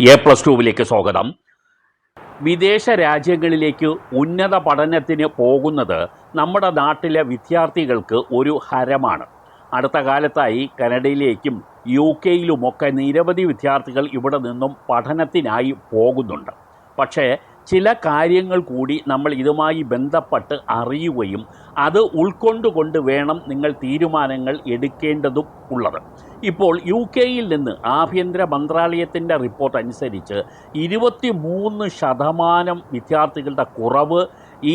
A+2 സ്വാഗതം. വിദേശ രാജ്യങ്ങളിലേക്ക് ഉന്നത പഠനത്തിന് പോകുന്നത് നമ്മുടെ നാട്ടിലെ വിദ്യാർത്ഥികൾക്ക് ഒരു ഹരമാണ്. അടുത്ത കാലത്തായി കാനഡയിലേക്കും UK-യിലുമൊക്കെ നിരവധി വിദ്യാർത്ഥികൾ ഇവിടെ നിന്നും പഠനത്തിനായി പോകുന്നുണ്ട്. പക്ഷേ ചില കാര്യങ്ങൾ കൂടി നമ്മൾ ഇതുമായി ബന്ധപ്പെട്ട് അറിയുകയും അത് ഉൾക്കൊണ്ടുകൊണ്ട് വേണം നിങ്ങൾ തീരുമാനങ്ങൾ എടുക്കേണ്ടതും ഉള്ളത്. ഇപ്പോൾ UK-യിൽ നിന്ന് ആഭ്യന്തര മന്ത്രാലയത്തിൻ്റെ റിപ്പോർട്ട് അനുസരിച്ച് 23% വിദ്യാർത്ഥികളുടെ കുറവ്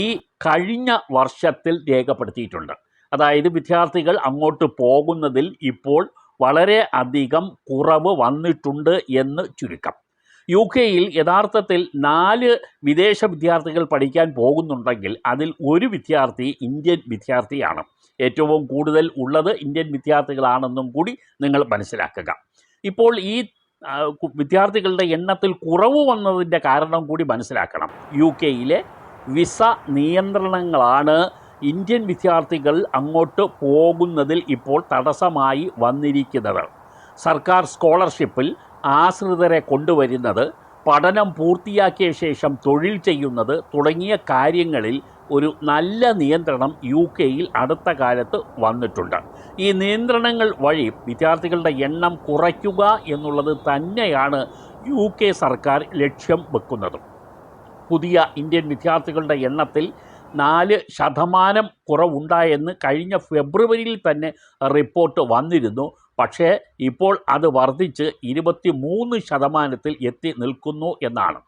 ഈ കഴിഞ്ഞ വർഷത്തിൽ രേഖപ്പെടുത്തിയിട്ടുണ്ട്. അതായത് വിദ്യാർത്ഥികൾ അങ്ങോട്ട് പോകുന്നതിൽ ഇപ്പോൾ വളരെ അധികം കുറവ് വന്നിട്ടുണ്ട് എന്ന് ചുരുക്കം. UK-യിൽ യഥാർത്ഥത്തിൽ 4 വിദേശ വിദ്യാർത്ഥികൾ പഠിക്കാൻ പോകുന്നുണ്ടെങ്കിൽ അതിൽ ഒരു വിദ്യാർത്ഥി ഇന്ത്യൻ വിദ്യാർത്ഥിയാണ്. ഏറ്റവും കൂടുതൽ ഉള്ളത് ഇന്ത്യൻ വിദ്യാർത്ഥികളാണെന്നും കൂടി നിങ്ങൾ മനസ്സിലാക്കുക. ഇപ്പോൾ ഈ വിദ്യാർത്ഥികളുടെ എണ്ണത്തിൽ കുറവ് വന്നതിൻ്റെ കാരണം കൂടി മനസ്സിലാക്കണം. UK-യിലെ വിസ നിയന്ത്രണങ്ങളാണ് ഇന്ത്യൻ വിദ്യാർത്ഥികൾ അങ്ങോട്ട് പോകുന്നതിൽ ഇപ്പോൾ തടസ്സമായി വന്നിരിക്കുന്നത്. സർക്കാർ സ്കോളർഷിപ്പിൽ ആശ്രിതരെ കൊണ്ടുവരുന്നത്, പഠനം പൂർത്തിയാക്കിയ ശേഷം തൊഴിൽ ചെയ്യുന്നത് തുടങ്ങിയ കാര്യങ്ങളിൽ ഒരു നല്ല നിയന്ത്രണം UK-യിൽ അടുത്ത കാലത്ത് വന്നിട്ടുണ്ട്. ഈ നിയന്ത്രണങ്ങൾ വഴി വിദ്യാർത്ഥികളുടെ എണ്ണം കുറയ്ക്കുക എന്നുള്ളത് തന്നെയാണ് UK സർക്കാർ ലക്ഷ്യം വെക്കുന്നതും. പുതിയ ഇന്ത്യൻ വിദ്യാർത്ഥികളുടെ എണ്ണത്തിൽ 4% കുറവുണ്ടായെന്ന് കഴിഞ്ഞ ഫെബ്രുവരിയിൽ തന്നെ റിപ്പോർട്ട് വന്നിരുന്നു. പക്ഷേ ഇപ്പോൾ അത് വർദ്ധിച്ച് 23% എത്തി നിൽക്കുന്നു എന്നാണ്.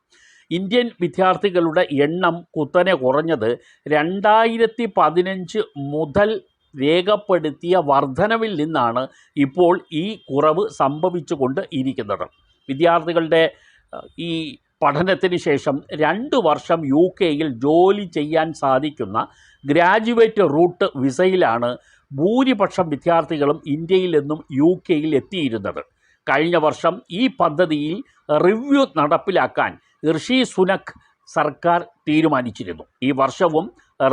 ഇന്ത്യൻ വിദ്യാർത്ഥികളുടെ എണ്ണം കുത്തനെ കുറഞ്ഞത് 2015 മുതൽ രേഖപ്പെടുത്തിയ വർധനവിൽ നിന്നാണ് ഇപ്പോൾ ഈ കുറവ് സംഭവിച്ചുകൊണ്ട് ഇരിക്കുന്നത്. വിദ്യാർത്ഥികളുടെ ഈ പഠനത്തിന് ശേഷം 2 വർഷം UK-യിൽ ജോലി ചെയ്യാൻ സാധിക്കുന്ന ഗ്രാജുവേറ്റ് റൂട്ട് വിസയിലാണ് ഭൂരിപക്ഷം വിദ്യാർത്ഥികളും ഇന്ത്യയിൽ നിന്നും UK-യിൽ എത്തിയിരുന്നത്. കഴിഞ്ഞ വർഷം ഈ പദ്ധതിയിൽ റിവ്യൂ നടപ്പിലാക്കാൻ ഋഷി സുനക് സർക്കാർ തീരുമാനിച്ചിരുന്നു. ഈ വർഷവും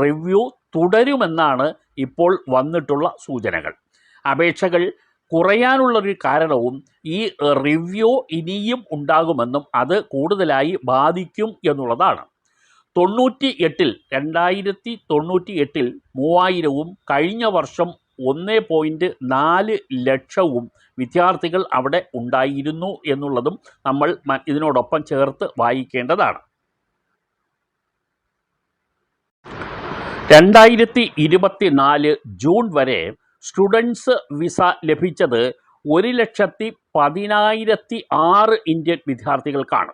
റിവ്യൂ തുടരുമെന്നാണ് ഇപ്പോൾ വന്നിട്ടുള്ള സൂചനകൾ. അപേക്ഷകൾ കുറയാനുള്ളൊരു കാരണവും ഈ റിവ്യൂ ഇനിയും ഉണ്ടാകുമെന്നും അത് കൂടുതലായി ബാധിക്കും എന്നുള്ളതാണ്. 2098-ൽ 3000-ഉം കഴിഞ്ഞ വർഷം 1.4 ലക്ഷവും വിദ്യാർത്ഥികൾ അവിടെ ഉണ്ടായിരുന്നു എന്നുള്ളതും നമ്മൾ ഇതിനോടൊപ്പം ചേർത്ത് വായിക്കേണ്ടതാണ്. 2024 ജൂൺ വരെ സ്റ്റുഡൻസ് വിസ ലഭിച്ചത് 1,10,600 ഇന്ത്യൻ വിദ്യാർത്ഥികൾക്കാണ്.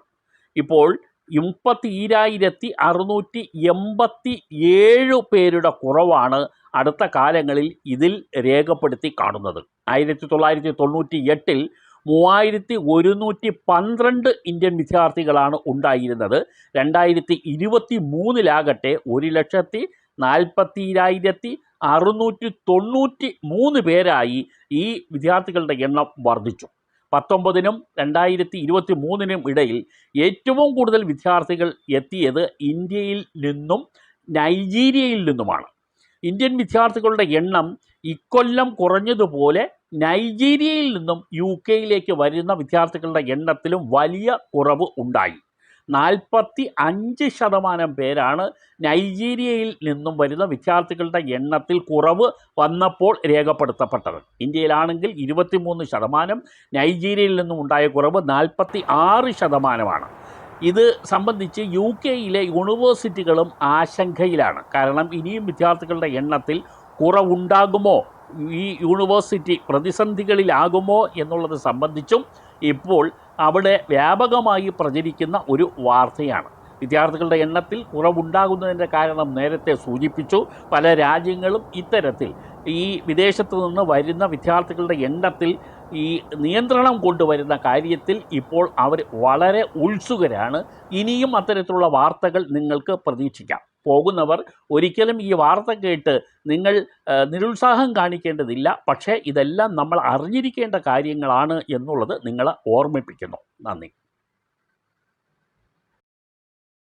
ഇപ്പോൾ 32,687 പേരുടെ കുറവാണ് അടുത്ത കാലങ്ങളിൽ ഇതിൽ രേഖപ്പെടുത്തി കാണുന്നത്. 1998-ൽ 3,112 ഇന്ത്യൻ വിദ്യാർത്ഥികളാണ് ഉണ്ടായിരുന്നത്. 2023-ലാകട്ടെ 1,42,693 പേരായി ഈ വിദ്യാർത്ഥികളുടെ എണ്ണം വർദ്ധിച്ചു. 2019-നും 2023-നും ഇടയിൽ ഏറ്റവും കൂടുതൽ വിദ്യാർത്ഥികൾ എത്തിയത് ഇന്ത്യയിൽ നിന്നും നൈജീരിയയിൽ നിന്നുമാണ്. ഇന്ത്യൻ വിദ്യാർത്ഥികളുടെ എണ്ണം ഇക്കൊല്ലം കുറഞ്ഞതുപോലെ നൈജീരിയയിൽ നിന്നും UK-യിലേക്ക് വരുന്ന വിദ്യാർത്ഥികളുടെ എണ്ണത്തിലും വലിയ കുറവ് ഉണ്ടായി. 45% പേരാണ് നൈജീരിയയിൽ നിന്നും വരുന്ന വിദ്യാർത്ഥികളുടെ എണ്ണത്തിൽ കുറവ് വന്നപ്പോൾ രേഖപ്പെടുത്തപ്പെട്ടത്. ഇന്ത്യയിലാണെങ്കിൽ 23%, നൈജീരിയയിൽ നിന്നും ഉണ്ടായ കുറവ് 46%. ഇത് സംബന്ധിച്ച് UK-യിലെ യൂണിവേഴ്സിറ്റികളും ആശങ്കയിലാണ്. കാരണം ഇനിയും വിദ്യാർത്ഥികളുടെ എണ്ണത്തിൽ കുറവുണ്ടാകുമോ, ഈ യൂണിവേഴ്സിറ്റി പ്രതിസന്ധികളിലാകുമോ എന്നുള്ളത് സംബന്ധിച്ചും ഇപ്പോൾ അവിടെ വ്യാപകമായി പ്രചരിക്കുന്ന ഒരു വാർത്തയാണ്. വിദ്യാർത്ഥികളുടെ എണ്ണത്തിൽ കുറവുണ്ടാകുന്നതിൻ്റെ കാരണം നേരത്തെ സൂചിപ്പിച്ചു. പല രാജ്യങ്ങളും ഇത്തരത്തിൽ ഈ വിദേശത്ത് നിന്ന് വരുന്ന വിദ്യാർത്ഥികളുടെ എണ്ണത്തിൽ ഈ നിയന്ത്രണം കൊണ്ടുവരുന്ന കാര്യത്തിൽ ഇപ്പോൾ അവർ വളരെ ഉത്സുകരാണ്. ഇനിയും അത്തരത്തിലുള്ള വാർത്തകൾ നിങ്ങൾക്ക് പ്രതീക്ഷിക്കാം. പോകുന്നവർ ഒരിക്കലും ഈ വാർത്ത കേട്ട് നിങ്ങൾ നിരുത്സാഹം കാണിക്കേണ്ടതില്ല. പക്ഷേ ഇതെല്ലാം നമ്മൾ അറിഞ്ഞിരിക്കേണ്ട കാര്യങ്ങളാണ് എന്നുള്ളത് നിങ്ങളെ ഓർമ്മിപ്പിക്കുന്നു. നന്ദി.